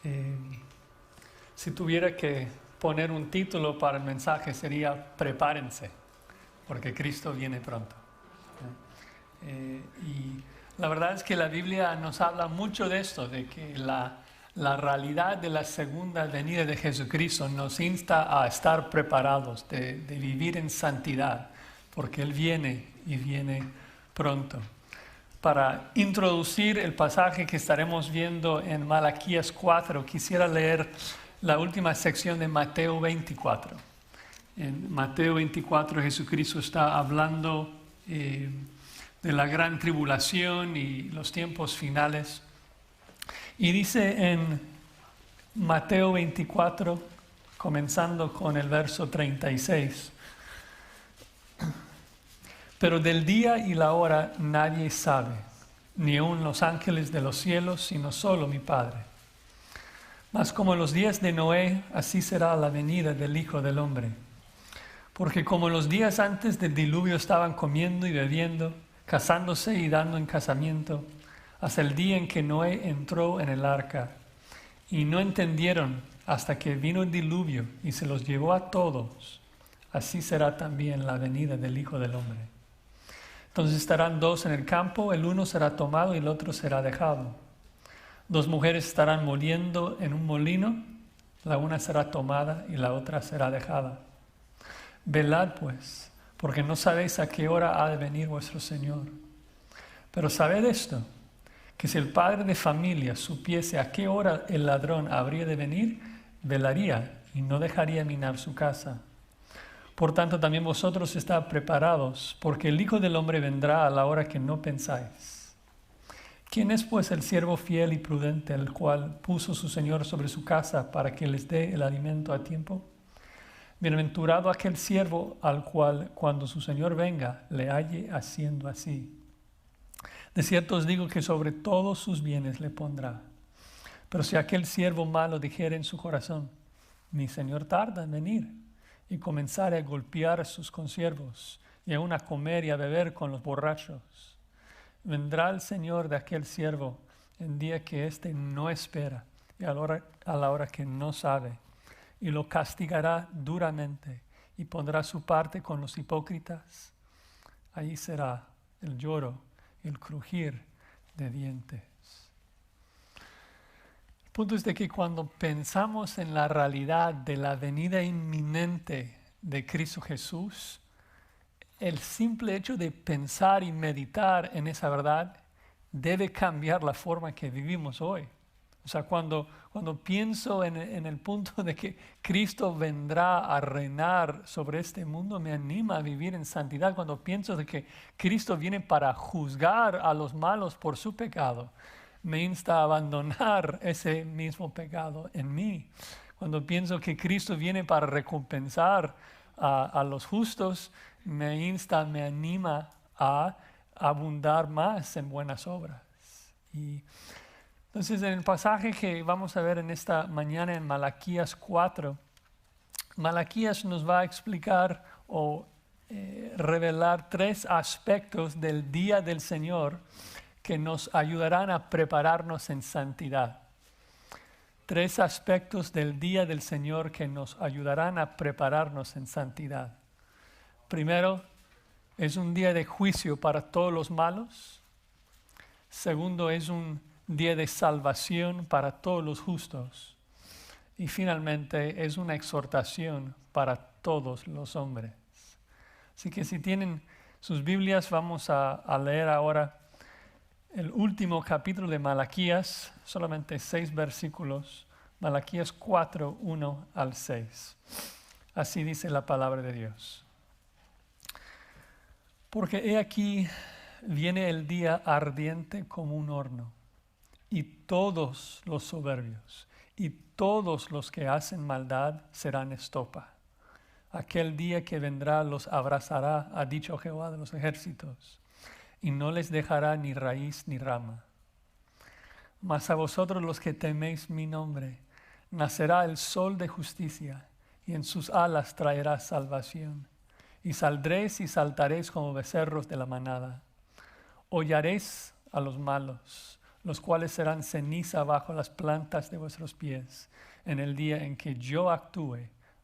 Eh, si tuviera que poner un título para el mensaje sería Prepárense, porque Cristo viene pronto. Y la verdad es que la Biblia nos habla mucho de esto, de que la realidad de la segunda venida de Jesucristo nos insta a estar preparados, de vivir en santidad, porque Él viene y viene pronto. Para introducir el pasaje que estaremos viendo en Malaquías 4, quisiera leer la última sección de Mateo 24. En Mateo 24 Jesucristo está hablando de la gran tribulación y los tiempos finales. Y dice en Mateo 24, comenzando con el verso 36, pero del día y la hora nadie sabe, ni aun los ángeles de los cielos, sino solo mi Padre. Mas como en los días de Noé, así será la venida del Hijo del Hombre. Porque como en los días antes del diluvio estaban comiendo y bebiendo, casándose y dando en casamiento, hasta el día en que Noé entró en el arca, y no entendieron hasta que vino el diluvio y se los llevó a todos, así será también la venida del Hijo del Hombre. Entonces estarán dos en el campo, el uno será tomado y el otro será dejado. Dos mujeres estarán moliendo en un molino, la una será tomada y la otra será dejada. Velad pues, porque no sabéis a qué hora ha de venir vuestro Señor. Pero sabed esto, que si el padre de familia supiese a qué hora el ladrón habría de venir, velaría y no dejaría minar su casa. Por tanto, también vosotros estad preparados, porque el Hijo del Hombre vendrá a la hora que no pensáis. ¿Quién es pues el siervo fiel y prudente, el cual puso su Señor sobre su casa para que les dé el alimento a tiempo? Bienaventurado aquel siervo al cual, cuando su Señor venga, le halle haciendo así. De cierto os digo que sobre todos sus bienes le pondrá. Pero si aquel siervo malo dijere en su corazón, mi Señor tarda en venir, y comenzare a golpear a sus consiervos, y aun a comer y a beber con los borrachos, vendrá el Señor de aquel siervo en día que éste no espera, y a la hora que no sabe, y lo castigará duramente, y pondrá su parte con los hipócritas. Allí será el lloro y el crujir de dientes. El punto es de que cuando pensamos en la realidad de la venida inminente de Cristo Jesús, el simple hecho de pensar y meditar en esa verdad debe cambiar la forma que vivimos hoy. O sea, cuando pienso en el punto de que Cristo vendrá a reinar sobre este mundo, me anima a vivir en santidad. Cuando pienso de que Cristo viene para juzgar a los malos por su pecado, me insta a abandonar ese mismo pecado en mí. Cuando pienso que Cristo viene para recompensar a los justos, me anima a abundar más en buenas obras. Y entonces, en el pasaje que vamos a ver en esta mañana en Malaquías 4, Malaquías nos va a explicar o revelar tres aspectos del día del Señor que nos ayudarán a prepararnos en santidad. Tres aspectos del día del Señor que nos ayudarán a prepararnos en santidad. Primero, es un día de juicio para todos los malos. Segundo, es un día de salvación para todos los justos. Y finalmente, es una exhortación para todos los hombres. Así que si tienen sus Biblias, vamos a leer ahora el último capítulo de Malaquías, solamente 6 versículos, Malaquías 4, 1 al 6. Así dice la palabra de Dios. Porque he aquí viene el día ardiente como un horno, y todos los soberbios y todos los que hacen maldad serán estopa. Aquel día que vendrá los abrazará, ha dicho Jehová de los ejércitos, y no les dejará ni raíz ni rama. Mas a vosotros los que teméis mi nombre, nacerá el sol de justicia, y en sus alas traerá salvación. Y saldréis y saltaréis como becerros de la manada. Hollaréis a los malos, los cuales serán ceniza bajo las plantas de vuestros pies, en el día en que yo actúe,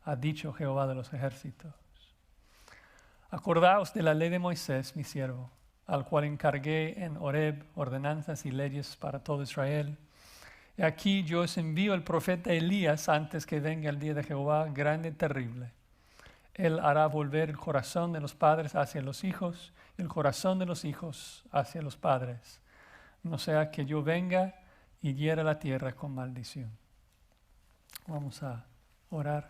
ha dicho Jehová de los ejércitos. Acordaos de la ley de Moisés, mi siervo, al cual encargué en Horeb ordenanzas y leyes para todo Israel. Y aquí yo os envío el profeta Elías antes que venga el día de Jehová grande y terrible. Él hará volver el corazón de los padres hacia los hijos y el corazón de los hijos hacia los padres, no sea que yo venga y hiera la tierra con maldición. Vamos a orar.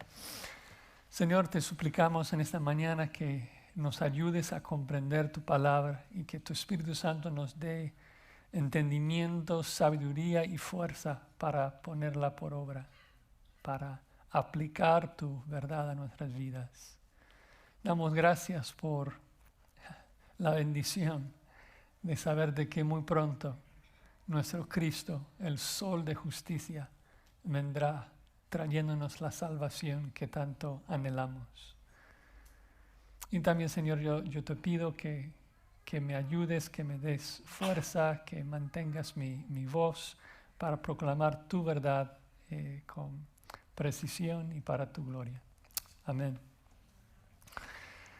Señor, te suplicamos en esta mañana que nos ayudes a comprender tu palabra y que tu Espíritu Santo nos dé entendimiento, sabiduría y fuerza para ponerla por obra, para aplicar tu verdad a nuestras vidas. Damos gracias por la bendición de saber de que muy pronto nuestro Cristo, el sol de justicia, vendrá trayéndonos la salvación que tanto anhelamos. Y también, Señor, yo te pido que me ayudes, que me des fuerza, que mantengas mi voz para proclamar tu verdad con precisión y para tu gloria. Amén.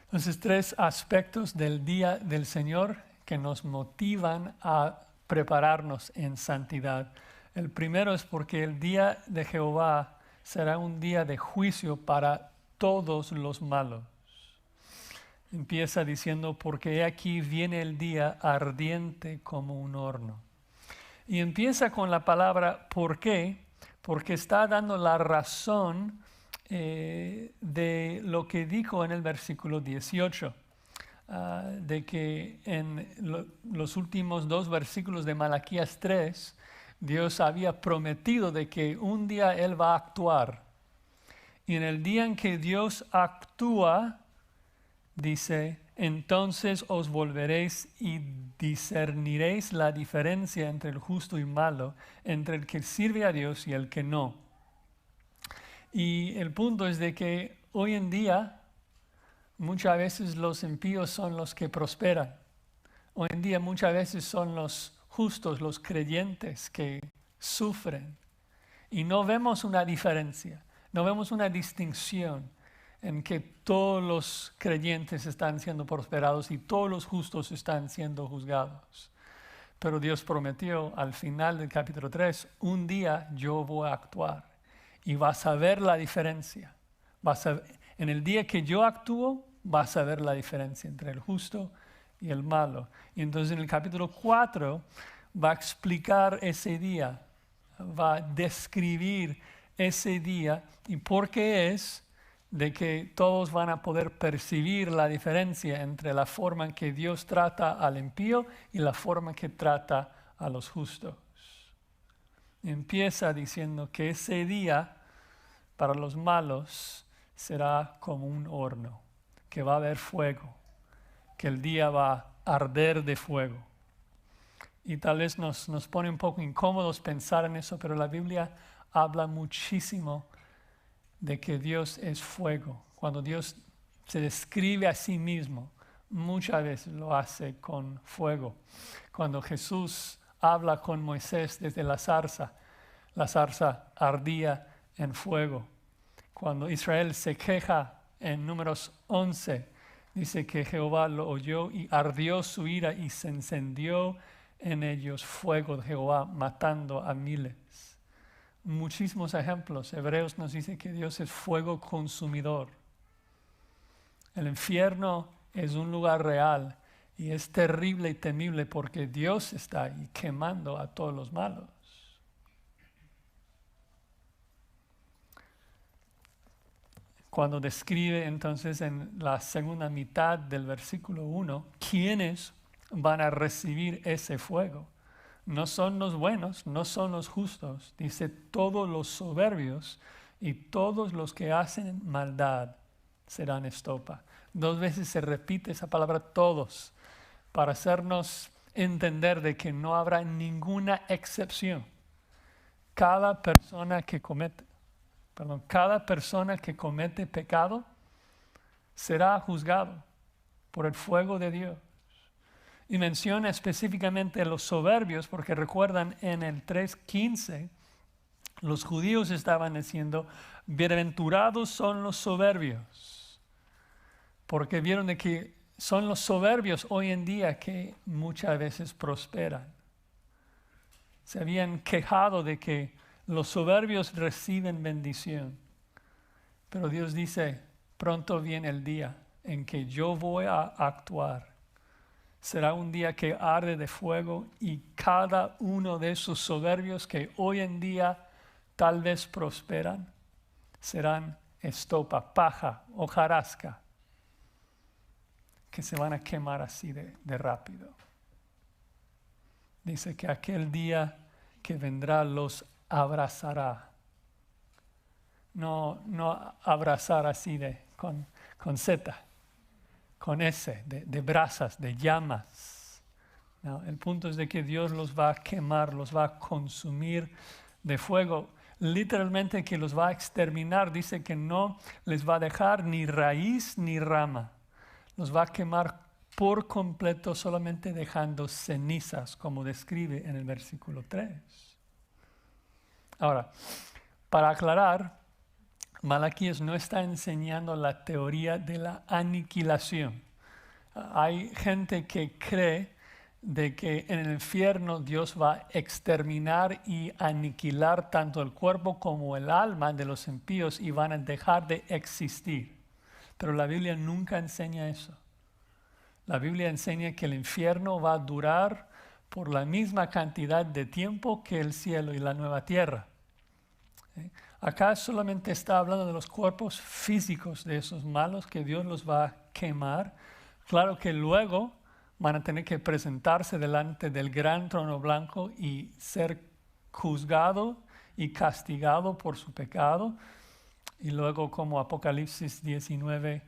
Entonces, 3 aspectos del día del Señor que nos motivan a prepararnos en santidad. El primero es porque el día de Jehová será un día de juicio para todos los malos. Empieza diciendo, porque he aquí viene el día ardiente como un horno. Y empieza con la palabra ¿por qué? Porque está dando la razón de lo que dijo en el versículo 18. De que en los últimos 2 versículos de Malaquías 3, Dios había prometido de que un día Él va a actuar. Y en el día en que Dios actúa, dice, entonces os volveréis y discerniréis la diferencia entre el justo y malo, entre el que sirve a Dios y el que no. Y el punto es de que hoy en día muchas veces los impíos son los que prosperan. Hoy en día muchas veces son los justos, los creyentes que sufren. Y no vemos una diferencia, no vemos una distinción en que todos los creyentes están siendo prosperados y todos los justos están siendo juzgados. Pero Dios prometió al final del capítulo 3, un día yo voy a actuar y vas a ver la diferencia. En el día que yo actúo, vas a ver la diferencia entre el justo y el malo. Y entonces en el capítulo 4 va a explicar ese día, va a describir ese día y por qué es de que todos van a poder percibir la diferencia entre la forma en que Dios trata al impío y la forma en que trata a los justos. Empieza diciendo que ese día para los malos será como un horno, que va a haber fuego, que el día va a arder de fuego. Y tal vez nos pone un poco incómodos pensar en eso, pero la Biblia habla muchísimo de que Dios es fuego. Cuando Dios se describe a sí mismo, muchas veces lo hace con fuego. Cuando Jesús habla con Moisés desde la zarza ardía en fuego. Cuando Israel se queja en Números 11, dice que Jehová lo oyó y ardió su ira y se encendió en ellos fuego de Jehová, matando a miles. Muchísimos ejemplos. Hebreos nos dice que Dios es fuego consumidor. El infierno es un lugar real y es terrible y temible porque Dios está ahí quemando a todos los malos. Cuando describe entonces en la segunda mitad del versículo 1, ¿quiénes van a recibir ese fuego? No son los buenos, no son los justos. Dice todos los soberbios y todos los que hacen maldad serán estopa. 2 veces se repite esa palabra todos para hacernos entender de que no habrá ninguna excepción. Cada persona que comete pecado será juzgado por el fuego de Dios. Y menciona específicamente a los soberbios, porque recuerdan en el 3:15, los judíos estaban diciendo, bienaventurados son los soberbios, porque vieron de que son los soberbios hoy en día que muchas veces prosperan. Se habían quejado de que los soberbios reciben bendición, pero Dios dice, pronto viene el día en que yo voy a actuar. Será un día que arde de fuego y cada uno de esos soberbios que hoy en día tal vez prosperan, serán estopa, paja, hojarasca, que se van a quemar así de rápido. Dice que aquel día que vendrá los abrazará. No abrazar así con Z, con S, de brasas, de llamas. No, el punto es de que Dios los va a quemar, los va a consumir de fuego. Literalmente que los va a exterminar. Dice que no les va a dejar ni raíz ni rama. Los va a quemar por completo, solamente dejando cenizas, como describe en el versículo 3. Ahora, para aclarar, Malaquías no está enseñando la teoría de la aniquilación. Hay gente que cree de que en el infierno Dios va a exterminar y aniquilar tanto el cuerpo como el alma de los impíos y van a dejar de existir. Pero la Biblia nunca enseña eso. La Biblia enseña que el infierno va a durar por la misma cantidad de tiempo que el cielo y la nueva tierra. Acá solamente está hablando de los cuerpos físicos de esos malos que Dios los va a quemar. Claro que luego van a tener que presentarse delante del gran trono blanco y ser juzgado y castigado por su pecado. Y luego, como Apocalipsis 19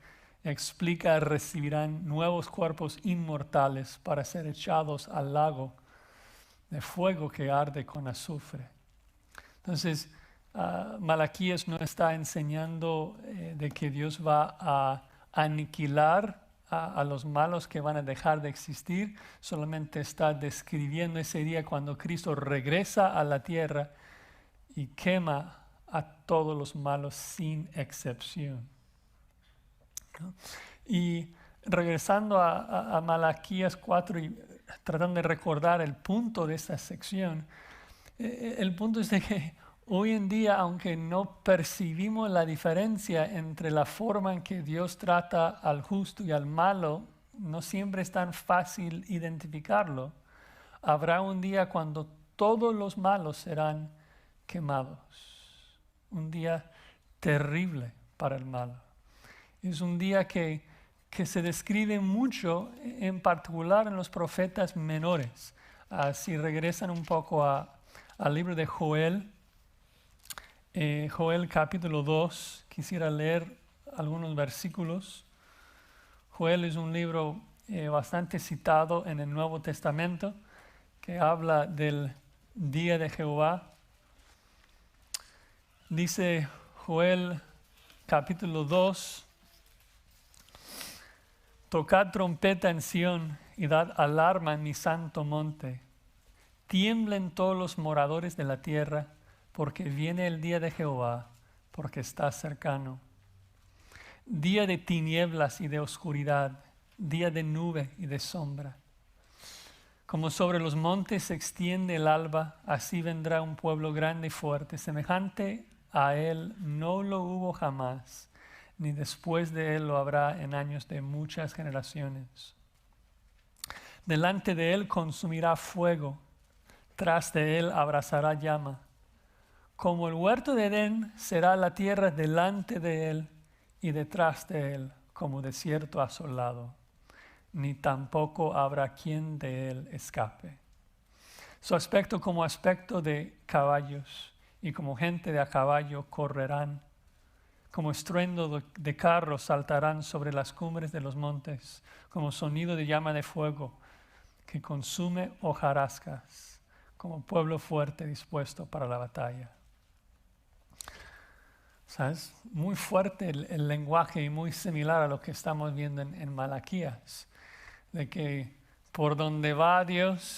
explica, recibirán nuevos cuerpos inmortales para ser echados al lago de fuego que arde con azufre. Entonces, Malaquías no está enseñando de que Dios va a aniquilar a los malos que van a dejar de existir, solamente está describiendo ese día cuando Cristo regresa a la tierra y quema a todos los malos sin excepción. ¿No? Y regresando a Malaquías 4 y tratando de recordar el punto de esta sección, el punto es de que hoy en día, aunque no percibimos la diferencia entre la forma en que Dios trata al justo y al malo, no siempre es tan fácil identificarlo. Habrá un día cuando todos los malos serán quemados. Un día terrible para el malo. Es un día que se describe mucho, en particular en los profetas menores. Si regresan un poco al libro de Joel, Joel capítulo 2, quisiera leer algunos versículos. Joel es un libro bastante citado en el Nuevo Testamento que habla del día de Jehová. Dice Joel capítulo 2, tocad trompeta en Sión y dad alarma en mi santo monte. Tiemblen todos los moradores de la tierra, porque viene el día de Jehová, porque está cercano. Día de tinieblas y de oscuridad, día de nube y de sombra. Como sobre los montes se extiende el alba, así vendrá un pueblo grande y fuerte. Semejante a él no lo hubo jamás, ni después de él lo habrá en años de muchas generaciones. Delante de él consumirá fuego, tras de él abrazará llama. Como el huerto de Edén será la tierra delante de él y detrás de él como desierto asolado, ni tampoco habrá quien de él escape. Su aspecto como aspecto de caballos y como gente de a caballo correrán, como estruendo de carros saltarán sobre las cumbres de los montes, como sonido de llama de fuego que consume hojarascas, como pueblo fuerte dispuesto para la batalla. ¿Sabes? Muy fuerte el lenguaje y muy similar a lo que estamos viendo en Malaquías, de que por donde va Dios,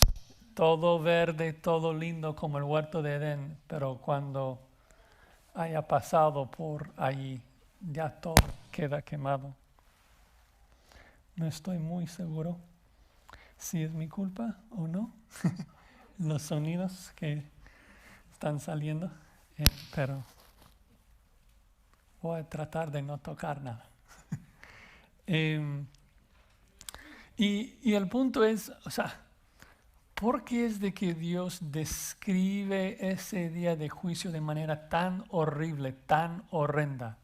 todo verde, todo lindo como el huerto de Edén, pero cuando haya pasado por allí, ya todo queda quemado. No estoy muy seguro si es mi culpa o no, los sonidos que están saliendo, pero voy a tratar de no tocar nada. Y el punto es, o sea, ¿por qué es de que Dios describe ese día de juicio de manera tan horrible, tan horrenda?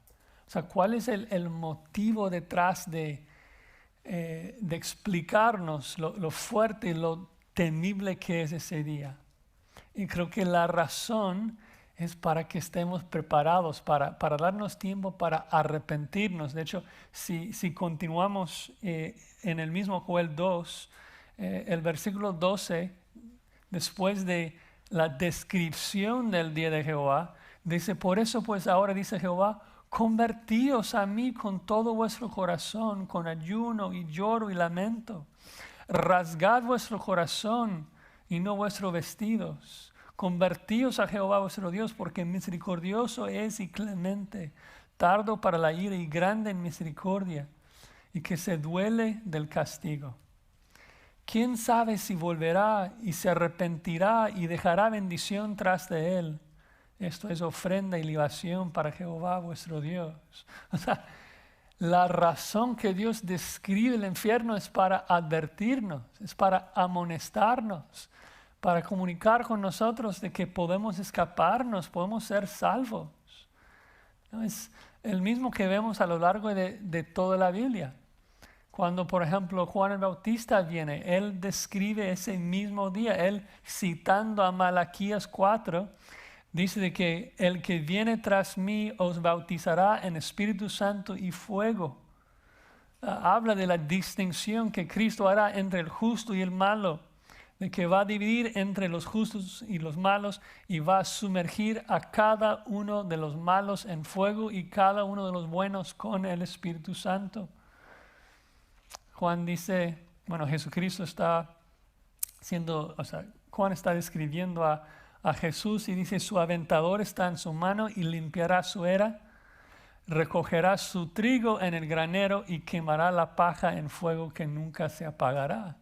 O sea, ¿cuál es el motivo detrás de explicarnos lo fuerte y lo temible que es ese día? Y creo que la razón es para que estemos preparados, para darnos tiempo para arrepentirnos. De hecho, si continuamos en el mismo Joel 2, el versículo 12, después de la descripción del día de Jehová, dice, por eso pues ahora dice Jehová, convertíos a mí con todo vuestro corazón, con ayuno y lloro y lamento. Rasgad vuestro corazón y no vuestros vestidos. Convertíos a Jehová vuestro Dios, porque misericordioso es y clemente, tardo para la ira y grande en misericordia, y que se duele del castigo. ¿Quién sabe si volverá y se arrepentirá y dejará bendición tras de él? Esto es ofrenda y libación para Jehová vuestro Dios. O sea, la razón que Dios describe el infierno es para advertirnos, es para amonestarnos, para comunicar con nosotros de que podemos escaparnos, podemos ser salvos. ¿No? Es el mismo que vemos a lo largo de toda la Biblia. Cuando, por ejemplo, Juan el Bautista viene, él describe ese mismo día, él citando a Malaquías 4, dice de que el que viene tras mí os bautizará en Espíritu Santo y fuego. Habla de la distinción que Cristo hará entre el justo y el malo, de que va a dividir entre los justos y los malos y va a sumergir a cada uno de los malos en fuego y cada uno de los buenos con el Espíritu Santo. Juan dice, bueno, Jesucristo está Juan está describiendo a Jesús y dice, su aventador está en su mano y limpiará su era, recogerá su trigo en el granero y quemará la paja en fuego que nunca se apagará.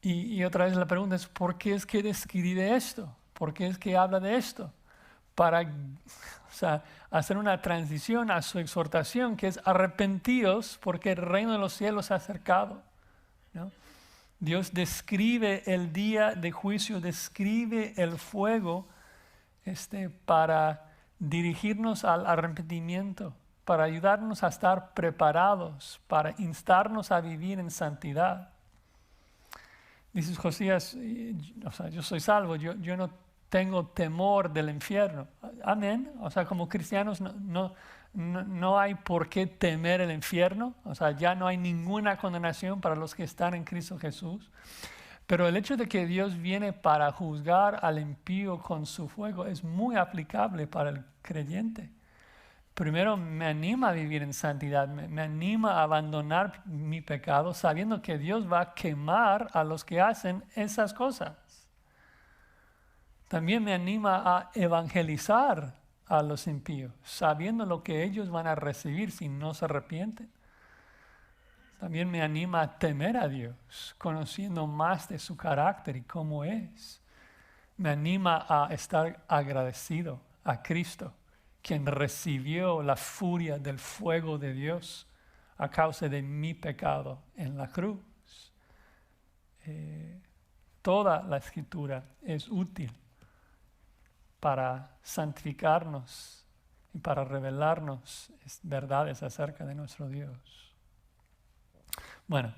Y otra vez la pregunta es, ¿por qué es que describe esto? ¿Por qué es que habla de esto? Para hacer una transición a su exhortación, que es arrepentíos porque el reino de los cielos se ha acercado, ¿no? Dios describe el día de juicio, describe el fuego para dirigirnos al arrepentimiento, para ayudarnos a estar preparados, para instarnos a vivir en santidad. Dices, Josías, yo soy salvo, yo no tengo temor del infierno. Amén. O sea, como cristianos no hay por qué temer el infierno. O sea, ya no hay ninguna condenación para los que están en Cristo Jesús. Pero el hecho de que Dios viene para juzgar al impío con su fuego es muy aplicable para el creyente. Primero me anima a vivir en santidad, me anima a abandonar mi pecado sabiendo que Dios va a quemar a los que hacen esas cosas. También me anima a evangelizar a los impíos, sabiendo lo que ellos van a recibir si no se arrepienten. También me anima a temer a Dios, conociendo más de su carácter y cómo es. Me anima a estar agradecido a Cristo, quien recibió la furia del fuego de Dios a causa de mi pecado en la cruz. Toda la Escritura es útil para santificarnos y para revelarnos verdades acerca de nuestro Dios. Bueno,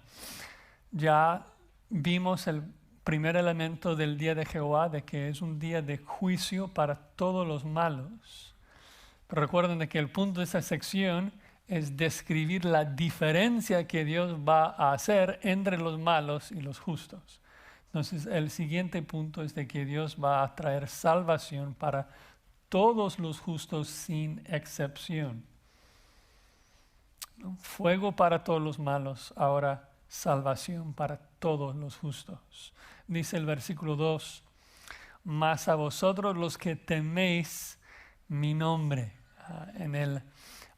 ya vimos el primer elemento del día de Jehová, de que es un día de juicio para todos los malos. Pero recuerden de que el punto de esta sección es describir la diferencia que Dios va a hacer entre los malos y los justos. Entonces, el siguiente punto es de que Dios va a traer salvación para todos los justos sin excepción. ¿No? Fuego para todos los malos, ahora salvación para todos los justos. Dice el versículo 2, mas a vosotros los que teméis mi nombre. En el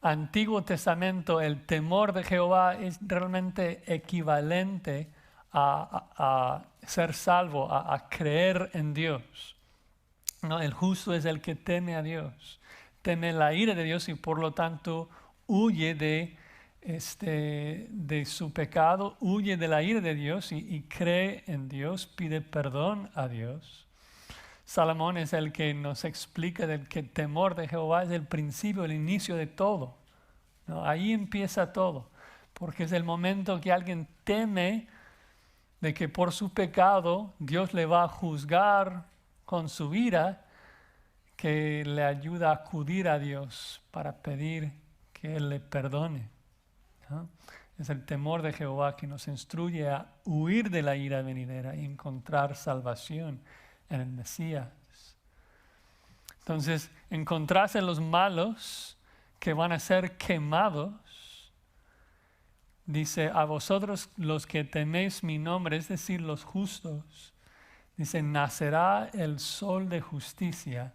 Antiguo Testamento el temor de Jehová es realmente equivalente a ser salvo, a creer en Dios. ¿No? El justo es el que teme a Dios, teme la ira de Dios y por lo tanto huye de su pecado, huye de la ira de Dios y cree en Dios, pide perdón a Dios. Salomón es el que nos explica del que el temor de Jehová es el principio, el inicio de todo, ¿no? Ahí empieza todo, porque es el momento que alguien teme de que por su pecado Dios le va a juzgar con su ira, que le ayuda a acudir a Dios para pedir que Él le perdone, ¿no? Es el temor de Jehová que nos instruye a huir de la ira venidera y encontrar salvación en el Mesías. Entonces, encontrarse los malos que van a ser quemados, dice, a vosotros los que teméis mi nombre, es decir, los justos, dice, nacerá el sol de justicia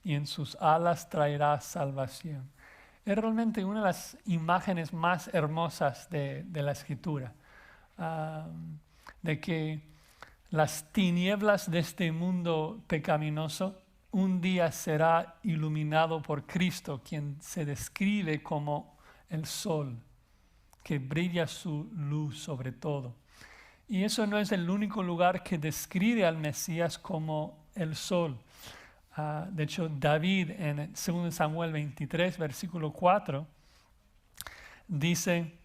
y en sus alas traerá salvación. Es realmente una de las imágenes más hermosas de la Escritura, de que las tinieblas de este mundo pecaminoso un día será iluminado por Cristo, quien se describe como el sol, que brilla su luz sobre todo. Y eso no es el único lugar que describe al Mesías como el sol. De hecho, David en 2 Samuel 23, versículo 4, dice,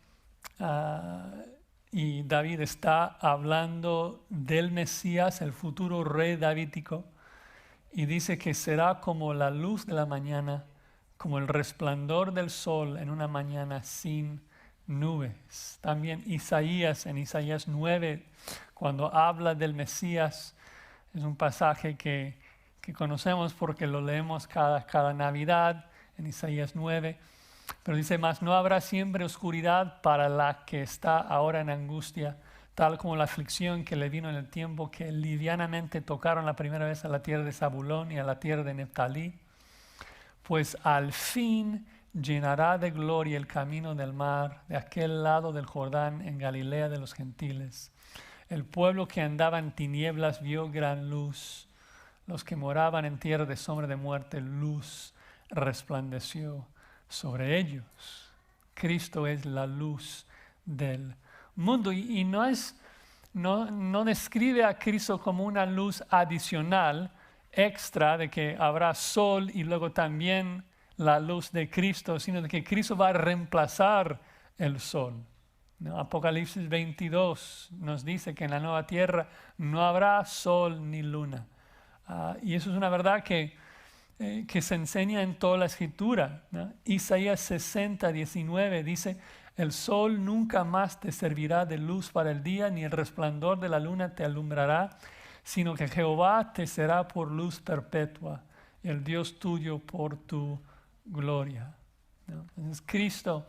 y David está hablando del Mesías, el futuro rey davídico, y dice que será como la luz de la mañana, como el resplandor del sol en una mañana sin nubes. También Isaías, en Isaías 9, cuando habla del Mesías, es un pasaje que conocemos porque lo leemos cada Navidad, en Isaías 9, pero dice, mas no habrá siempre oscuridad para la que está ahora en angustia, tal como la aflicción que le vino en el tiempo que livianamente tocaron la primera vez a la tierra de Zabulón y a la tierra de Neftalí, pues al fin llenará de gloria el camino del mar, de aquel lado del Jordán, en Galilea de los gentiles. El pueblo que andaba en tinieblas vio gran luz. Los que moraban en tierra de sombra de muerte, luz resplandeció sobre ellos. Cristo es la luz del mundo y no describe a Cristo como una luz adicional, extra, de que habrá sol y luego también la luz de Cristo, sino de que Cristo va a reemplazar el sol. ¿No? Apocalipsis 22 nos dice que en la nueva tierra no habrá sol ni luna. Y eso es una verdad que se enseña en toda la Escritura, ¿no? Isaías 60, 19 dice, el sol nunca más te servirá de luz para el día, ni el resplandor de la luna te alumbrará, sino que Jehová te será por luz perpetua, el Dios tuyo por tu gloria, ¿no? Entonces Cristo,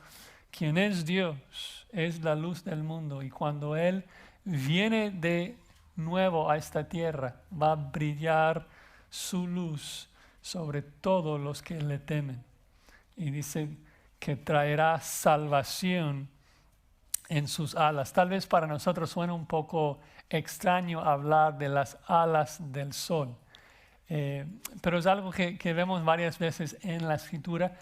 quien es Dios, es la luz del mundo, y cuando Él viene de nuevo a esta tierra, va a brillar su luz sobre todos los que le temen. Y dice que traerá salvación en sus alas. Tal vez para nosotros suena un poco extraño hablar de las alas del sol, pero es algo que vemos varias veces en la Escritura.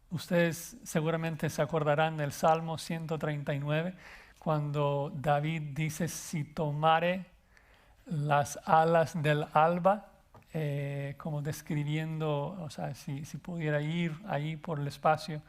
Ustedes seguramente se acordarán del Salmo 139, cuando David dice, si tomare las alas del alba, como describiendo, o sea, si pudiera ir ahí por el espacio.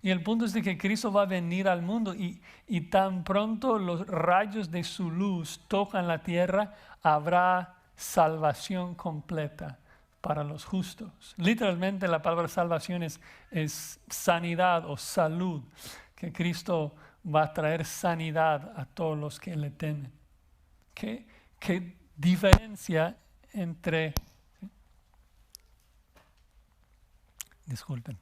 Y el punto es de que Cristo va a venir al mundo y tan pronto los rayos de su luz tocan la tierra, habrá salvación completa para los justos. Literalmente la palabra salvación es sanidad o salud, que Cristo va a traer sanidad a todos los que le temen. ¿Qué diferencia entre... Disculpen.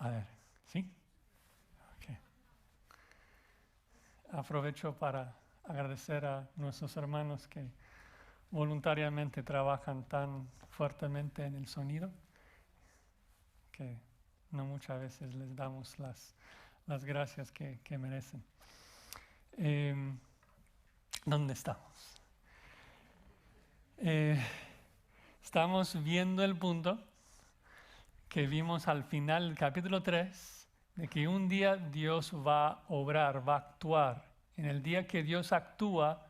A ver, ¿sí? Okay. Aprovecho para agradecer a nuestros hermanos que voluntariamente trabajan tan fuertemente en el sonido que no muchas veces les damos las gracias que merecen. ¿Dónde estamos? Estamos viendo el punto que vimos al final del capítulo 3, de que un día Dios va a obrar, va a actuar. En el día que Dios actúa,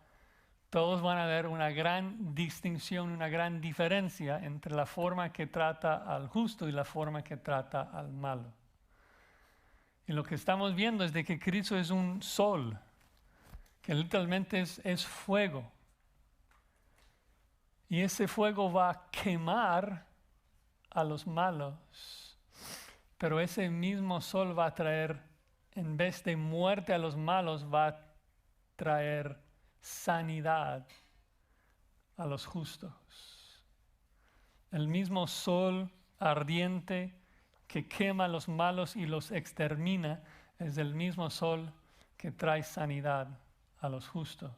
todos van a ver una gran distinción, una gran diferencia entre la forma que trata al justo y la forma que trata al malo. Y lo que estamos viendo es de que Cristo es un sol, que literalmente es fuego. Y ese fuego va a quemar a los malos. Pero ese mismo sol va a traer, en vez de muerte a los malos, va a traer sanidad a los justos. El mismo sol ardiente que quema a los malos y los extermina es el mismo sol que trae sanidad a los justos.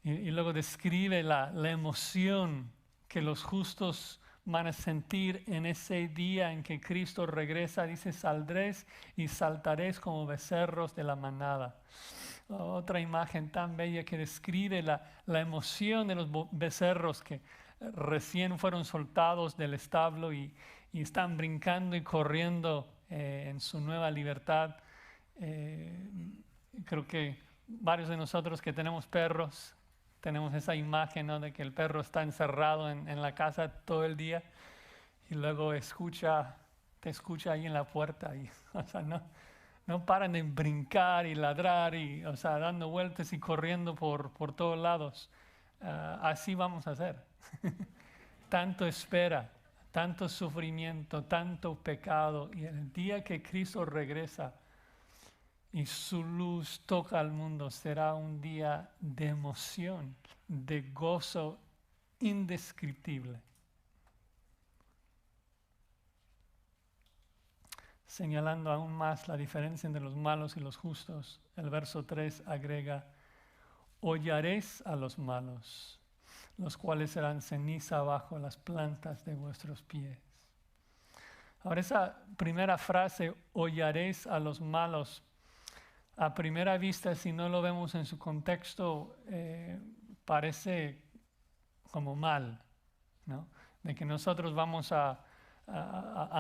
Y luego describe la emoción que los justos van a sentir en ese día en que Cristo regresa. Dice, saldréis y saltaréis como becerros de la manada. Otra imagen tan bella que describe la emoción de los becerros que recién fueron soltados del establo y están brincando y corriendo en su nueva libertad. Creo que varios de nosotros que tenemos perros, tenemos esa imagen, ¿no?, de que el perro está encerrado en la casa todo el día y luego te escucha ahí en la puerta y, o sea, no paran de brincar y ladrar y, o sea, dando vueltas y corriendo por todos lados. Así vamos a hacer. Tanto espera, tanto sufrimiento, tanto pecado, y el día que Cristo regresa y su luz toca al mundo, será un día de emoción, de gozo indescriptible. Señalando aún más la diferencia entre los malos y los justos, el verso 3 agrega, hollaréis a los malos, los cuales serán ceniza bajo las plantas de vuestros pies. Ahora esa primera frase, hollaréis a los malos, a primera vista, si no lo vemos en su contexto, parece como mal, ¿no? De que nosotros vamos a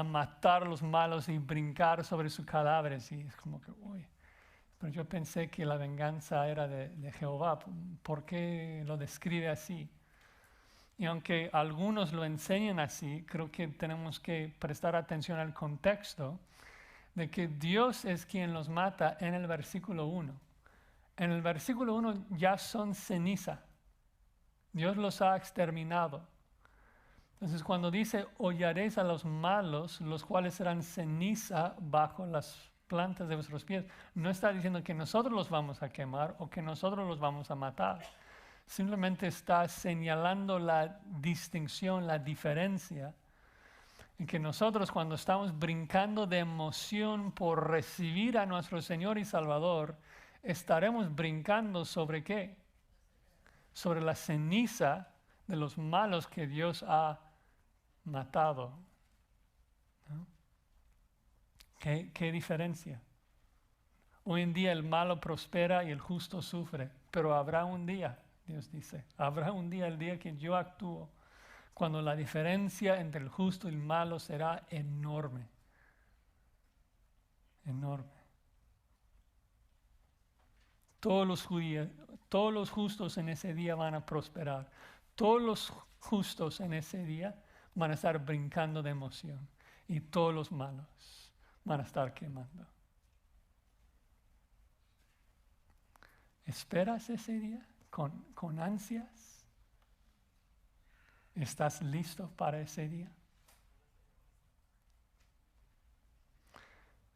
matar a los malos y brincar sobre sus cadáveres. Y es como que, uy, pero yo pensé que la venganza era de Jehová. ¿Por qué lo describe así? Y aunque algunos lo enseñan así, creo que tenemos que prestar atención al contexto de que Dios es quien los mata en el versículo 1. En el versículo 1 ya son ceniza. Dios los ha exterminado. Entonces cuando dice, hollaréis a los malos, los cuales serán ceniza bajo las plantas de vuestros pies, no está diciendo que nosotros los vamos a quemar o que nosotros los vamos a matar. Simplemente está señalando la distinción, la diferencia, en que nosotros cuando estamos brincando de emoción por recibir a nuestro Señor y Salvador, estaremos brincando ¿sobre qué? Sobre la ceniza de los malos que Dios ha matado. ¿No? ¿Qué diferencia? Hoy en día el malo prospera y el justo sufre, pero habrá un día, Dios dice, habrá un día, el día que yo actúo, cuando la diferencia entre el justo y el malo será enorme. Enorme. Todos los justos en ese día van a prosperar. Todos los justos en ese día van a estar brincando de emoción. Y todos los malos van a estar quemando. ¿Esperas ese día con ansias? ¿Estás listo para ese día?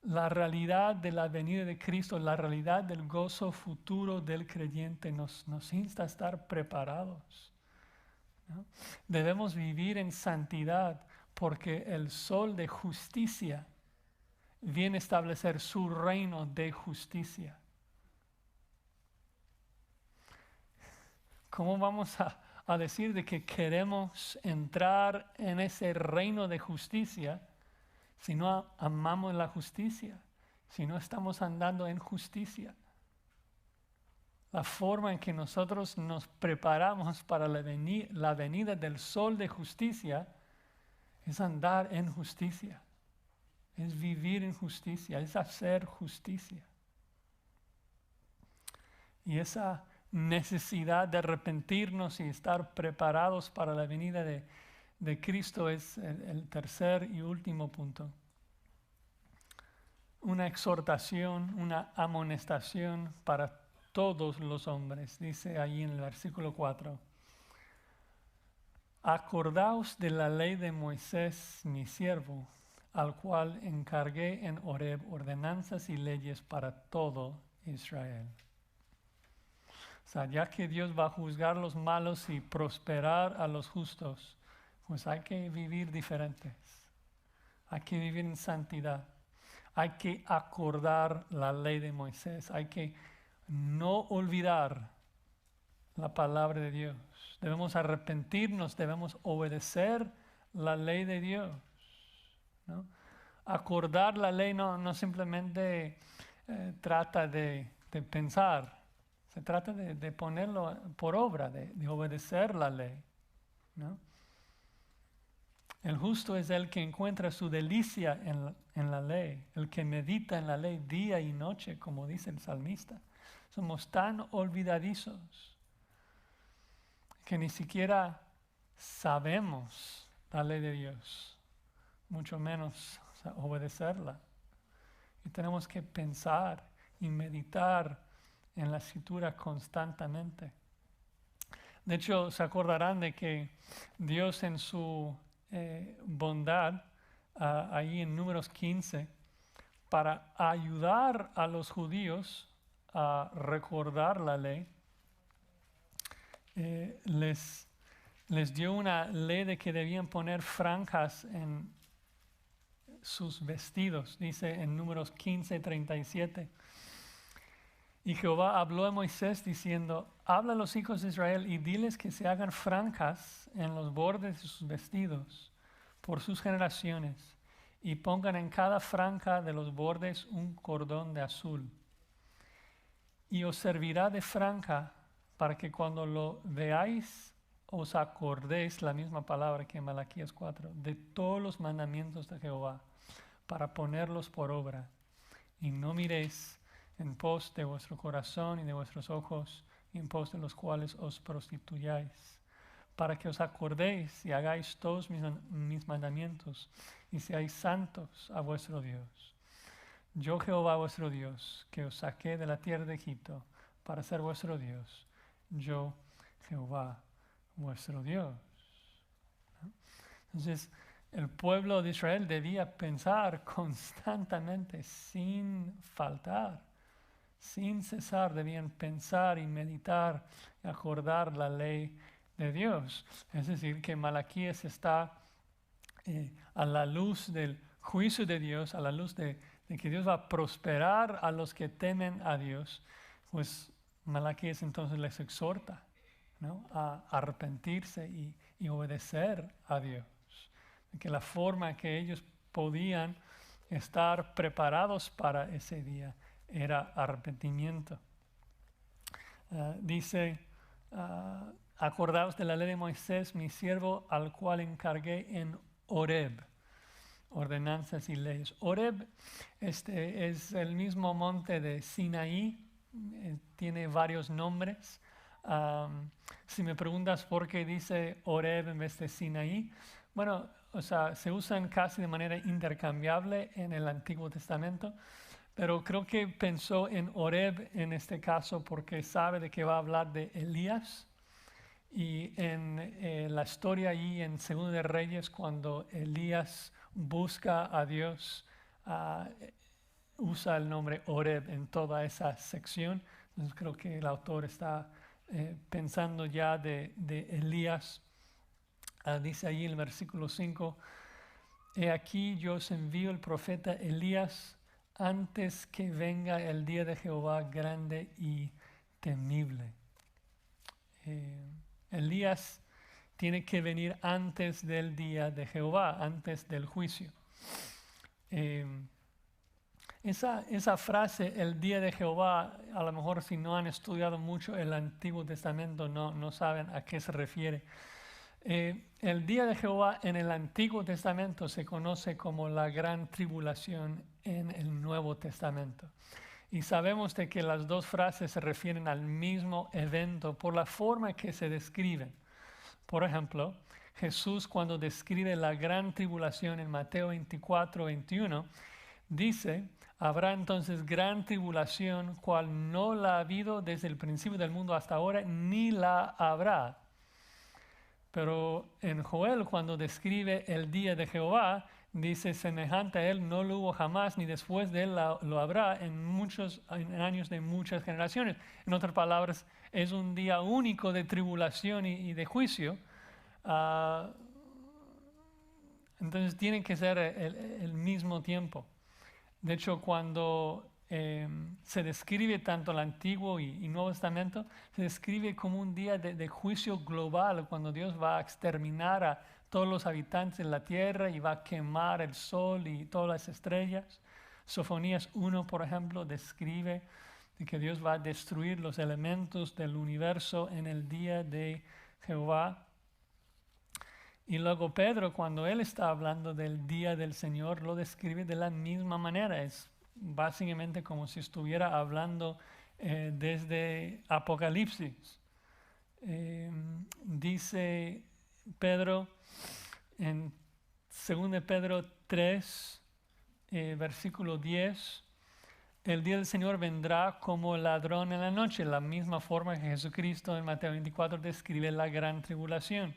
La realidad de la venida de Cristo, la realidad del gozo futuro del creyente nos insta a estar preparados, ¿no? Debemos vivir en santidad porque el sol de justicia viene a establecer su reino de justicia. ¿Cómo vamos a decir de que queremos entrar en ese reino de justicia si no amamos la justicia, si no estamos andando en justicia? La forma en que nosotros nos preparamos para la venida del sol de justicia es andar en justicia, es vivir en justicia, es hacer justicia. Y esa necesidad de arrepentirnos y estar preparados para la venida de Cristo es el tercer y último punto. Una exhortación, una amonestación para todos los hombres. Dice ahí en el versículo 4. Acordaos de la ley de Moisés, mi siervo, al cual encargué en Horeb ordenanzas y leyes para todo Israel. O sea, ya que Dios va a juzgar a los malos y prosperar a los justos, pues hay que vivir diferentes. Hay que vivir en santidad. Hay que acordar la ley de Moisés. Hay que no olvidar la palabra de Dios. Debemos arrepentirnos, debemos obedecer la ley de Dios, ¿no? Acordar la ley no simplemente trata de pensar. Se trata de ponerlo por obra, de obedecer la ley, ¿no? El justo es el que encuentra su delicia en la ley, el que medita en la ley día y noche, como dice el salmista. Somos tan olvidadizos que ni siquiera sabemos la ley de Dios, mucho menos obedecerla. Y tenemos que pensar y meditar en la escritura constantemente. De hecho, se acordarán de que Dios en su bondad, ahí en Números 15, para ayudar a los judíos a recordar la ley, les dio una ley de que debían poner franjas en sus vestidos. Dice en Números 15:37. Y Jehová habló a Moisés diciendo: habla a los hijos de Israel y diles que se hagan franjas en los bordes de sus vestidos por sus generaciones, y pongan en cada franja de los bordes un cordón de azul. Y os servirá de franja para que cuando lo veáis os acordéis, la misma palabra que en Malaquías 4, de todos los mandamientos de Jehová, para ponerlos por obra. Y no miréis en pos de vuestro corazón y de vuestros ojos, en pos de los cuales os prostituyáis, para que os acordéis y hagáis todos mis mandamientos, y seáis santos a vuestro Dios. Yo, Jehová vuestro Dios, que os saqué de la tierra de Egipto para ser vuestro Dios, yo, Jehová vuestro Dios. ¿No? Entonces, el pueblo de Israel debía pensar constantemente, sin faltar, sin cesar, debían pensar y meditar y acordar la ley de Dios. Es decir, que Malaquías está a la luz del juicio de Dios, a la luz de que Dios va a prosperar a los que temen a Dios. Pues Malaquías entonces les exhorta, ¿no?, a arrepentirse y obedecer a Dios. De que la forma que ellos podían estar preparados para ese día era arrepentimiento. Dice, acordaos de la ley de Moisés, mi siervo, al cual encargué en Horeb, ordenanzas y leyes. Horeb es el mismo monte de Sinaí, tiene varios nombres. Si me preguntas por qué dice Horeb en vez de Sinaí, bueno, o sea, se usan casi de manera intercambiable en el Antiguo Testamento, pero creo que pensó en Horeb en este caso porque sabe de que va a hablar de Elías. Y en la historia allí en Segundo de Reyes, cuando Elías busca a Dios, usa el nombre Horeb en toda esa sección. Entonces creo que el autor está pensando ya de Elías. Dice allí en el versículo 5, he aquí yo os envío el profeta Elías antes que venga el día de Jehová grande y temible. Elías tiene que venir antes del día de Jehová, antes del juicio. Esa frase, el día de Jehová, a lo mejor si no han estudiado mucho el Antiguo Testamento no saben a qué se refiere. El día de Jehová en el Antiguo Testamento se conoce como la gran tribulación en el Nuevo Testamento. Y sabemos de que las dos frases se refieren al mismo evento por la forma que se describen. Por ejemplo, Jesús cuando describe la gran tribulación en Mateo 24, 21, dice, habrá entonces gran tribulación, cual no la ha habido desde el principio del mundo hasta ahora, ni la habrá. Pero en Joel, cuando describe el día de Jehová, dice, semejante a él no lo hubo jamás, ni después de él lo habrá en años de muchas generaciones. En otras palabras, es un día único de tribulación y de juicio. Entonces tiene que ser el mismo tiempo. De hecho, cuando se describe tanto el Antiguo y Nuevo Testamento, se describe como un día de juicio global, cuando Dios va a exterminar a todos los habitantes de la tierra y va a quemar el sol y todas las estrellas. Sofonías 1, por ejemplo, describe que Dios va a destruir los elementos del universo en el día de Jehová. Y luego Pedro, cuando él está hablando del día del Señor, lo describe de la misma manera. Es básicamente como si estuviera hablando desde Apocalipsis. Dice Pedro en 2 Pedro 3, versículo 10, el día del Señor vendrá como ladrón en la noche, la misma forma que Jesucristo en Mateo 24 describe la gran tribulación.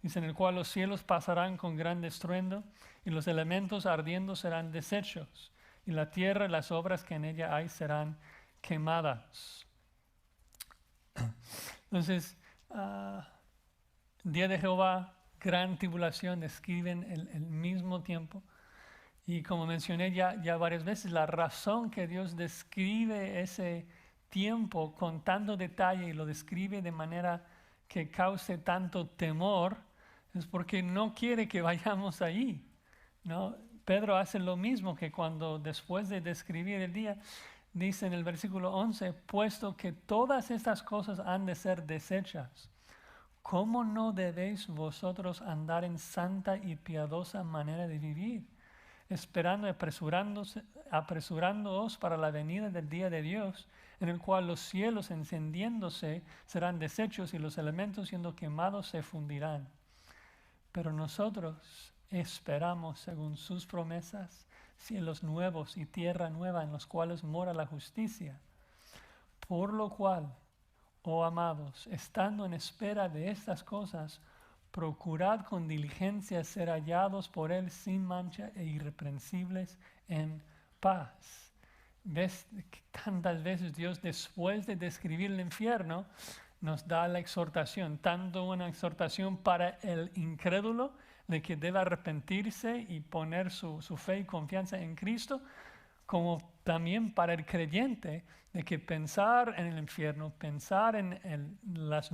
Dice, en el cual los cielos pasarán con gran estruendo y los elementos ardiendo serán deshechos y la tierra y las obras que en ella hay serán quemadas. Entonces, día de Jehová, gran tribulación, describen el mismo tiempo. Y como mencioné ya varias veces, la razón que Dios describe ese tiempo con tanto detalle y lo describe de manera que cause tanto temor es porque no quiere que vayamos allí, ¿no? Pedro hace lo mismo que cuando después de describir el día, dice en el versículo 11, puesto que todas estas cosas han de ser deshechas, ¿cómo no debéis vosotros andar en santa y piadosa manera de vivir, esperando y apresurándoos para la venida del día de Dios, en el cual los cielos encendiéndose serán deshechos y los elementos siendo quemados se fundirán? Pero nosotros esperamos, según sus promesas, cielos nuevos y tierra nueva en los cuales mora la justicia. Por lo cual, oh amados, estando en espera de estas cosas, procurad con diligencia ser hallados por Él sin mancha e irreprensibles en paz. ¿Ves? Tantas veces Dios, después de describir el infierno, nos da la exhortación, tanto una exhortación para el incrédulo de que debe arrepentirse y poner su fe y confianza en Cristo, como también para el creyente de que pensar en el infierno, pensar en los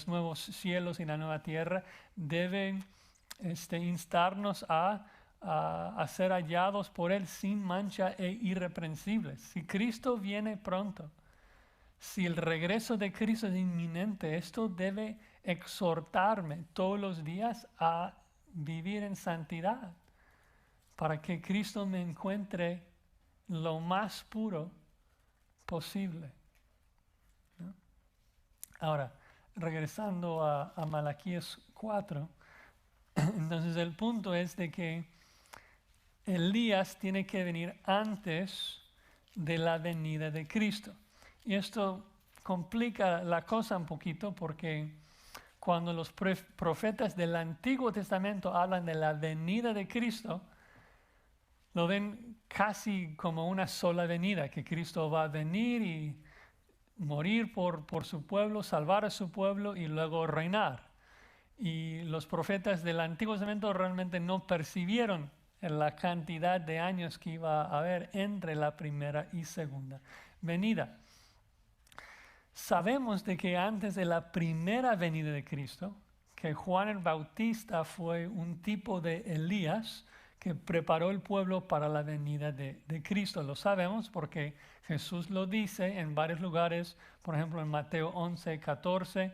nuevos cielos y la nueva tierra, debe instarnos a ser hallados por Él sin mancha e irreprensibles. Si Cristo viene pronto, si el regreso de Cristo es inminente, esto debe exhortarme todos los días a vivir en santidad, para que Cristo me encuentre lo más puro posible, ¿no? Ahora, regresando a Malaquías 4, entonces el punto es de que Elías tiene que venir antes de la venida de Cristo. Y esto complica la cosa un poquito porque cuando los profetas del Antiguo Testamento hablan de la venida de Cristo, lo ven casi como una sola venida, que Cristo va a venir y morir por su pueblo, salvar a su pueblo y luego reinar. Y los profetas del Antiguo Testamento realmente no percibieron la cantidad de años que iba a haber entre la primera y segunda venida. Sabemos de que antes de la primera venida de Cristo, que Juan el Bautista fue un tipo de Elías que preparó el pueblo para la venida de Cristo. Lo sabemos porque Jesús lo dice en varios lugares, por ejemplo en Mateo 11, 14.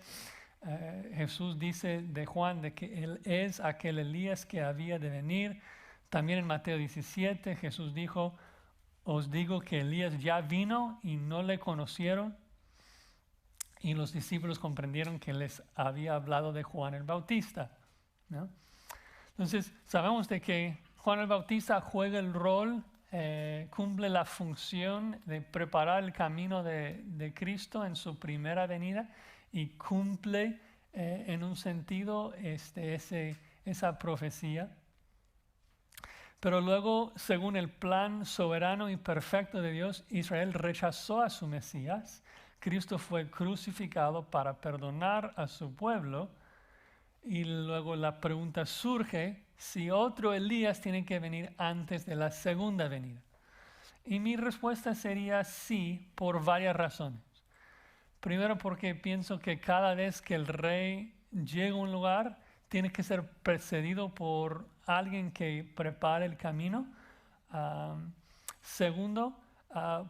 Jesús dice de Juan de que él es aquel Elías que había de venir. También en Mateo 17 Jesús dijo, os digo que Elías ya vino y no le conocieron. Y los discípulos comprendieron que les había hablado de Juan el Bautista, ¿no? Entonces sabemos de que Juan el Bautista juega el rol, cumple la función de preparar el camino de Cristo en su primera venida y cumple en un sentido esa profecía. Pero luego, según el plan soberano y perfecto de Dios, Israel rechazó a su Mesías. Cristo fue crucificado para perdonar a su pueblo. Y luego la pregunta surge si otro Elías tiene que venir antes de la segunda venida. Y mi respuesta sería sí, por varias razones. Primero, porque pienso que cada vez que el rey llega a un lugar, tiene que ser precedido por alguien que prepare el camino. Segundo,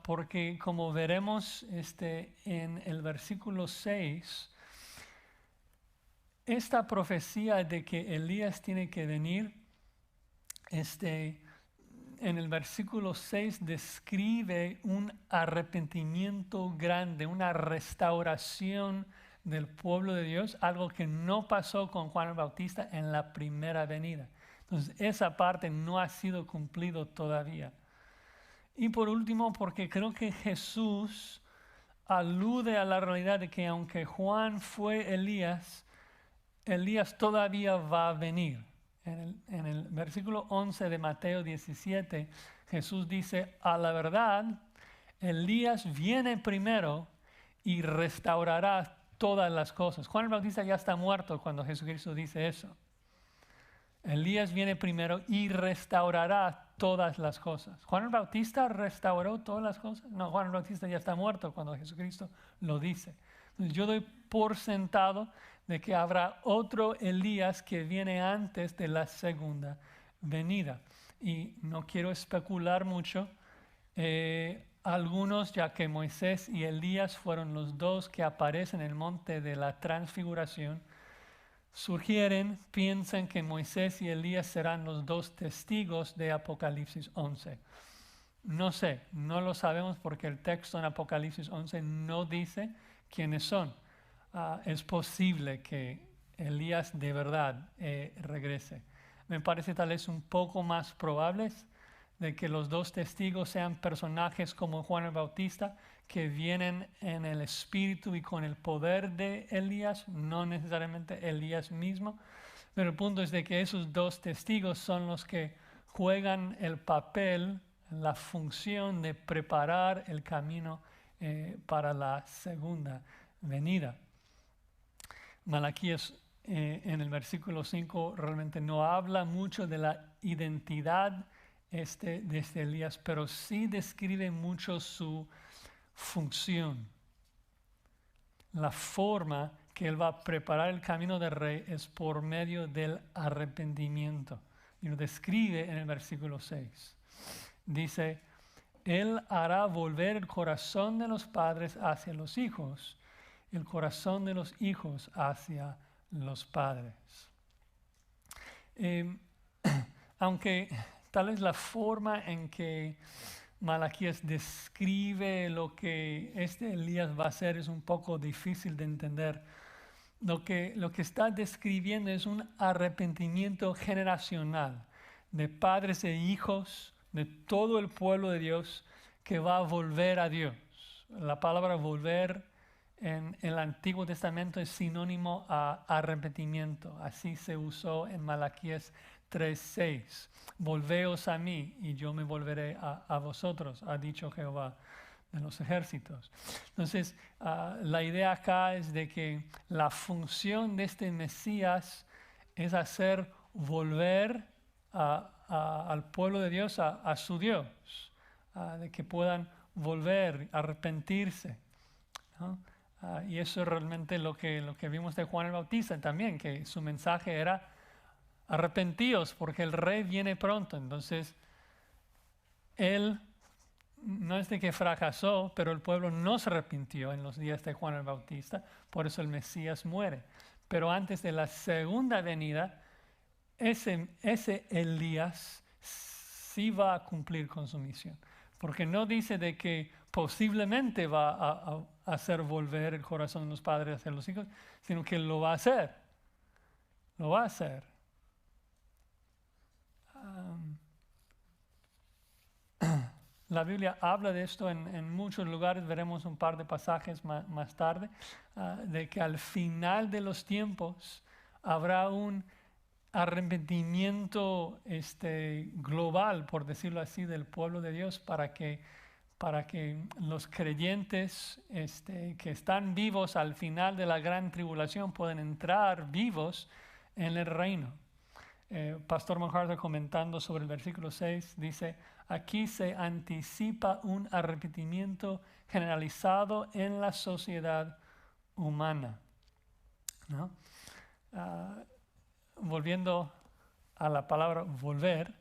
porque como veremos en el versículo 6, esta profecía de que Elías tiene que venir, en el versículo 6 describe un arrepentimiento grande, una restauración del pueblo de Dios, algo que no pasó con Juan el Bautista en la primera venida. Entonces esa parte no ha sido cumplido todavía. Y por último, porque creo que Jesús alude a la realidad de que aunque Juan fue Elías, Elías todavía va a venir. En el versículo 11 de Mateo 17, Jesús dice, a la verdad, Elías viene primero y restaurará todas las cosas. Juan el Bautista ya está muerto cuando Jesucristo dice eso. Elías viene primero y restaurará todas las cosas. ¿Juan el Bautista restauró todas las cosas? No, Juan el Bautista ya está muerto cuando Jesucristo lo dice. Entonces yo doy por sentado de que habrá otro Elías que viene antes de la segunda venida. Y no quiero especular mucho. Algunos, ya que Moisés y Elías fueron los dos que aparecen en el monte de la transfiguración, piensan que Moisés y Elías serán los dos testigos de Apocalipsis 11. No sé, no lo sabemos porque el texto en Apocalipsis 11 no dice quiénes son. Es posible que Elías de verdad regrese. Me parece tal vez un poco más probable de que los dos testigos sean personajes como Juan el Bautista, que vienen en el espíritu y con el poder de Elías, no necesariamente Elías mismo. Pero el punto es de que esos dos testigos son los que juegan el papel, la función de preparar el camino para la segunda venida. Malaquías en el versículo 5 realmente no habla mucho de la identidad de este Elías, pero sí describe mucho su función. La forma que él va a preparar el camino del rey es por medio del arrepentimiento. Y lo describe en el versículo 6. Dice, él hará volver el corazón de los padres hacia los hijos, el corazón de los hijos hacia los padres. Aunque tal es la forma en que Malaquías describe lo que Elías va a hacer es un poco difícil de entender. Lo que está describiendo es un arrepentimiento generacional de padres e hijos, de todo el pueblo de Dios que va a volver a Dios. La palabra volver en el Antiguo Testamento es sinónimo a arrepentimiento. Así se usó en Malaquías 3:6. Volveos a mí y yo me volveré a vosotros, ha dicho Jehová de los ejércitos. Entonces, la idea acá es de que la función de este Mesías es hacer volver al pueblo de Dios a su Dios, de que puedan volver, arrepentirse, ¿no? Y eso es realmente lo que vimos de Juan el Bautista también, que su mensaje era arrepentíos porque el rey viene pronto. Entonces, él no es de que fracasó, pero el pueblo no se arrepintió en los días de Juan el Bautista, por eso el Mesías muere. Pero antes de la segunda venida, ese Elías sí va a cumplir con su misión. Porque no dice de que posiblemente va a hacer volver el corazón de los padres hacia los hijos, sino que lo va a hacer. Lo va a hacer. La Biblia habla de esto en muchos lugares, veremos un par de pasajes más tarde, de que al final de los tiempos habrá un arrepentimiento global, por decirlo así, del pueblo de Dios para que los creyentes que están vivos al final de la gran tribulación puedan entrar vivos en el reino. Pastor MacArthur, comentando sobre el versículo 6, dice: aquí se anticipa un arrepentimiento generalizado en la sociedad humana, ¿no? Volviendo a la palabra volver,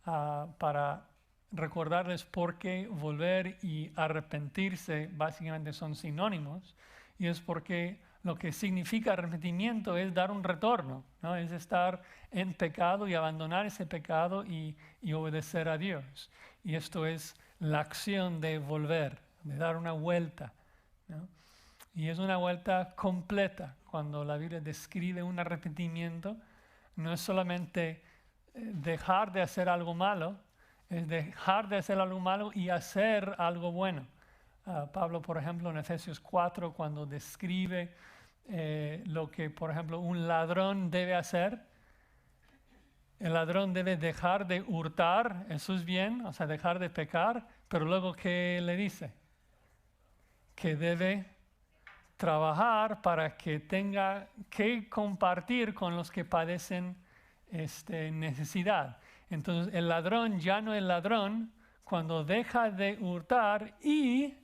para recordarles por qué volver y arrepentirse básicamente son sinónimos, y es porque lo que significa arrepentimiento es dar un retorno, ¿no? Es estar en pecado y abandonar ese pecado y obedecer a Dios. Y esto es la acción de volver, de dar una vuelta, ¿no? Y es una vuelta completa. Cuando la Biblia describe un arrepentimiento, no es solamente dejar de hacer algo malo, es dejar de hacer algo malo y hacer algo bueno. Pablo, por ejemplo, en Efesios 4, cuando describe lo que, por ejemplo, un ladrón debe hacer, el ladrón debe dejar de hurtar, eso es bien, o sea, dejar de pecar, pero luego, ¿qué le dice? Que debe trabajar para que tenga que compartir con los que padecen necesidad. Entonces, el ladrón ya no es ladrón cuando deja de hurtar y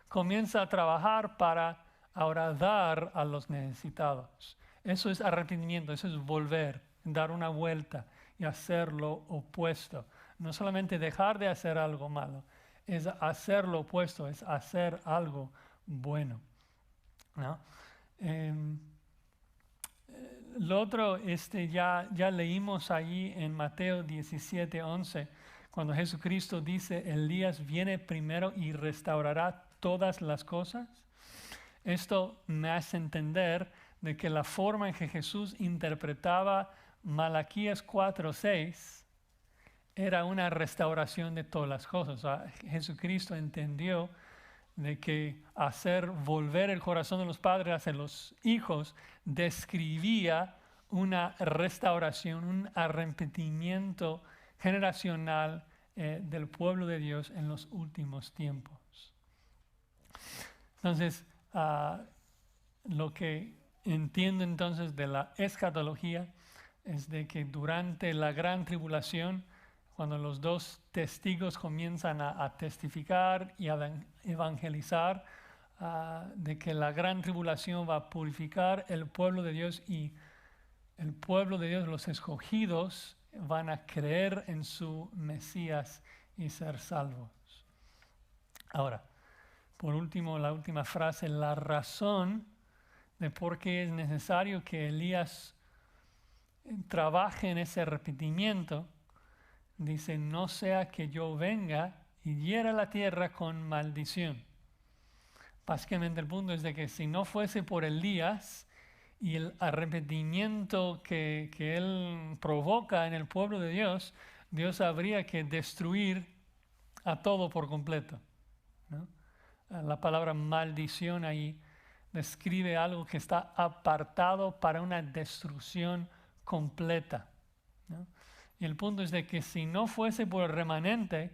comienza a trabajar para ahora dar a los necesitados. Eso es arrepentimiento, eso es volver, dar una vuelta y hacer lo opuesto. No solamente dejar de hacer algo malo, es hacer lo opuesto, es hacer algo bueno, ¿no? Lo otro ya leímos allí en Mateo 17:11, cuando Jesucristo dice: Elías viene primero y restaurará todas las cosas. Esto me hace entender de que la forma en que Jesús interpretaba Malaquías 4:6 era una restauración de todas las cosas. O sea, Jesucristo entendió de que hacer volver el corazón de los padres hacia los hijos describía una restauración, un arrepentimiento generacional del pueblo de Dios en los últimos tiempos. Entonces, lo que entiendo entonces de la escatología es de que durante la gran tribulación, cuando los dos testigos comienzan a testificar y a evangelizar, de que la gran tribulación va a purificar el pueblo de Dios y el pueblo de Dios, los escogidos, van a creer en su Mesías y ser salvos. Ahora, por último, la última frase, la razón de por qué es necesario que Elías trabaje en ese arrepentimiento, dice: no sea que yo venga y hiera la tierra con maldición. Básicamente el punto es de que si no fuese por Elías y el arrepentimiento que él provoca en el pueblo de Dios, Dios habría que destruir a todo por completo, ¿no? La palabra maldición ahí describe algo que está apartado para una destrucción completa, ¿no? Y el punto es de que si no fuese por el remanente,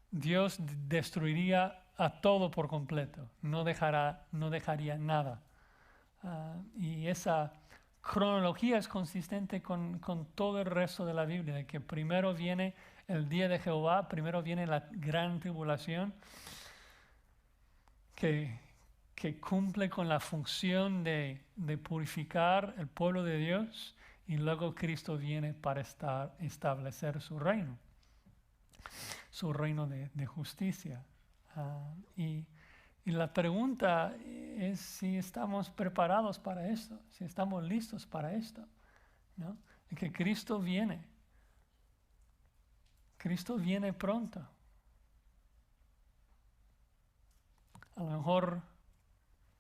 Dios destruiría a todo por completo, no dejaría nada. Y esa cronología es consistente con todo el resto de la Biblia, de que primero viene el día de Jehová, primero viene la gran tribulación, que cumple con la función de purificar el pueblo de Dios, y luego Cristo viene para establecer su reino de justicia. Y la pregunta es si estamos preparados para esto, si estamos listos para esto, ¿no? De que Cristo viene pronto. A lo mejor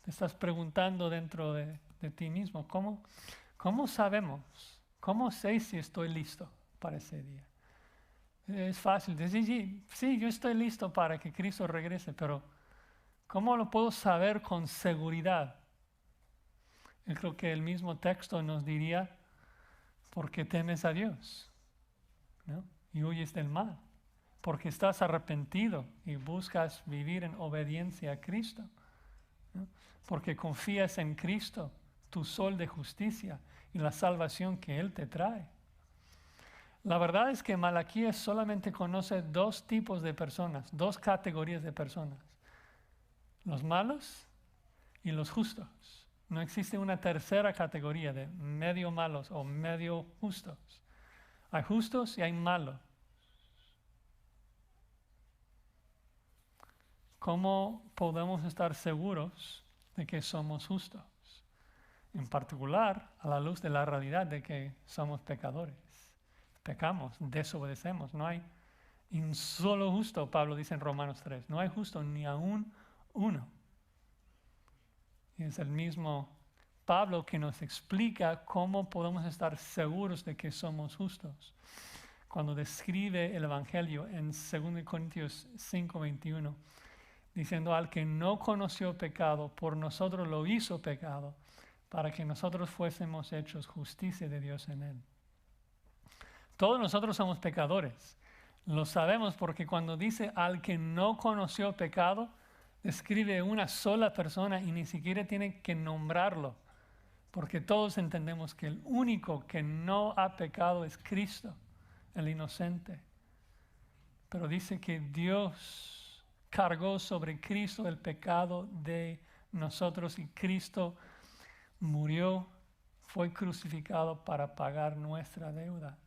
te estás preguntando dentro de ti mismo, ¿cómo sabemos? ¿Cómo sé si estoy listo para ese día? Es fácil decir, sí, yo estoy listo para que Cristo regrese, pero ¿cómo lo puedo saber con seguridad? Yo creo que el mismo texto nos diría, porque temes a Dios, ¿no? Y huyes del mal, porque estás arrepentido y buscas vivir en obediencia a Cristo, ¿no? Porque confías en Cristo, tu sol de justicia y la salvación que Él te trae. La verdad es que Malaquías solamente conoce dos tipos de personas, dos categorías de personas: los malos y los justos. No existe una tercera categoría de medio malos o medio justos. Hay justos y hay malos. ¿Cómo podemos estar seguros de que somos justos? En particular, a la luz de la realidad de que somos pecadores. Pecamos, desobedecemos. No hay un solo justo, Pablo dice en Romanos 3. No hay justo ni aún uno. Y es el mismo Pablo que nos explica cómo podemos estar seguros de que somos justos, cuando describe el Evangelio en 2 Corintios 5:21, diciendo: al que no conoció pecado, por nosotros lo hizo pecado, para que nosotros fuésemos hechos justicia de Dios en él. Todos nosotros somos pecadores. Lo sabemos porque cuando dice al que no conoció pecado, describe una sola persona y ni siquiera tiene que nombrarlo, porque todos entendemos que el único que no ha pecado es Cristo, el inocente. Pero dice que Dios cargó sobre Cristo el pecado de nosotros, y Cristo murió, fue crucificado para pagar nuestra deuda.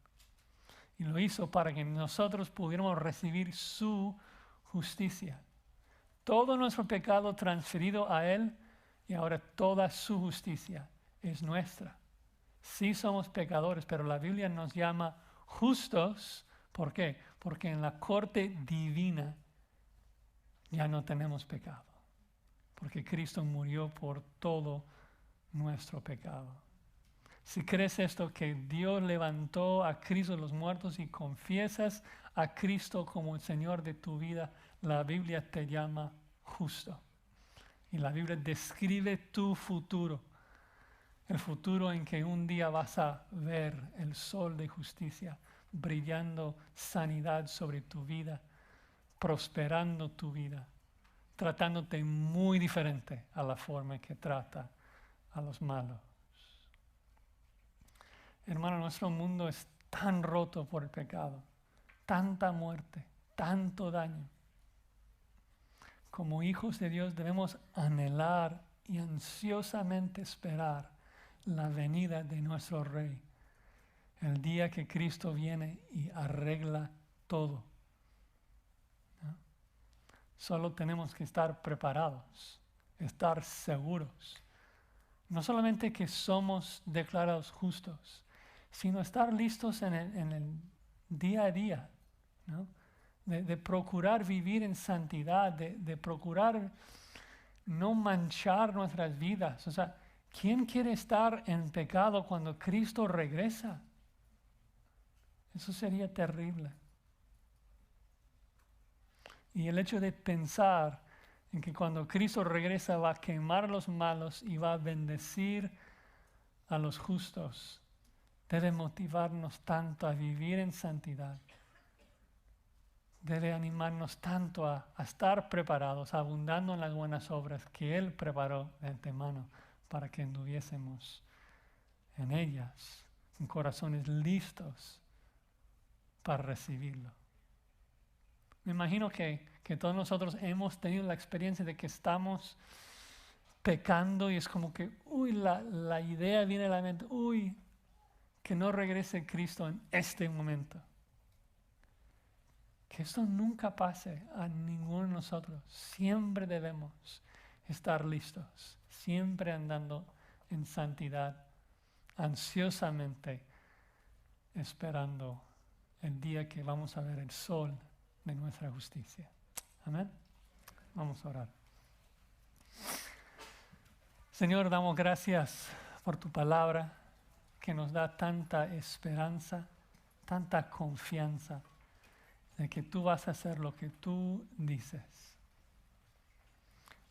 Y lo hizo para que nosotros pudiéramos recibir su justicia. Todo nuestro pecado transferido a Él, y ahora toda su justicia es nuestra. Sí somos pecadores, pero la Biblia nos llama justos. ¿Por qué? Porque en la corte divina ya no tenemos pecado, porque Cristo murió por todo nuestro pecado. Si crees esto, que Dios levantó a Cristo de los muertos, y confiesas a Cristo como el Señor de tu vida, la Biblia te llama justo. Y la Biblia describe tu futuro, el futuro en que un día vas a ver el sol de justicia brillando sanidad sobre tu vida, prosperando tu vida, tratándote muy diferente a la forma que trata a los malos. Hermano, nuestro mundo es tan roto por el pecado, tanta muerte, tanto daño. Como hijos de Dios debemos anhelar y ansiosamente esperar la venida de nuestro Rey, el día que Cristo viene y arregla todo, ¿no? Solo tenemos que estar preparados, estar seguros. No solamente que somos declarados justos, sino estar listos en el día a día, ¿no? De procurar vivir en santidad, de procurar no manchar nuestras vidas. O sea, ¿quién quiere estar en pecado cuando Cristo regresa? Eso sería terrible. Y el hecho de pensar en que cuando Cristo regresa va a quemar a los malos y va a bendecir a los justos, debe motivarnos tanto a vivir en santidad, debe animarnos tanto a estar preparados, abundando en las buenas obras que Él preparó de antemano para que anduviésemos en ellas, con corazones listos para recibirlo. Me imagino que todos nosotros hemos tenido la experiencia de que estamos pecando y es como que, la idea viene a la mente, que no regrese Cristo en este momento. Que esto nunca pase a ninguno de nosotros. Siempre debemos estar listos, siempre andando en santidad, ansiosamente esperando el día que vamos a ver el sol de nuestra justicia. Amén. Vamos a orar. Señor, damos gracias por tu palabra que nos da tanta esperanza, tanta confianza de que tú vas a hacer lo que tú dices,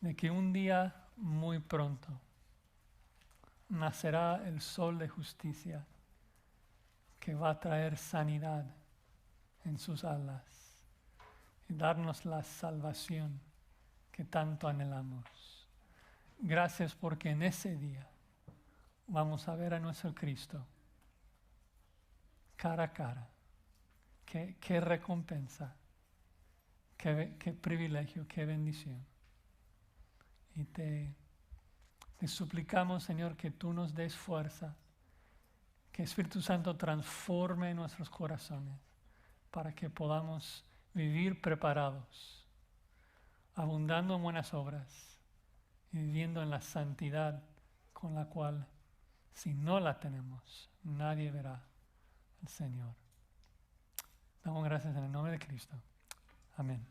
de que un día muy pronto nacerá el sol de justicia que va a traer sanidad en sus alas y darnos la salvación que tanto anhelamos. Gracias porque en ese día vamos a ver a nuestro Cristo cara a cara. Qué recompensa, qué privilegio, qué bendición. Y te suplicamos, Señor, que tú nos des fuerza, que Espíritu Santo transforme nuestros corazones para que podamos vivir preparados, abundando en buenas obras y viviendo en la santidad con la cual, si no la tenemos, nadie verá al Señor. Damos gracias en el nombre de Cristo. Amén.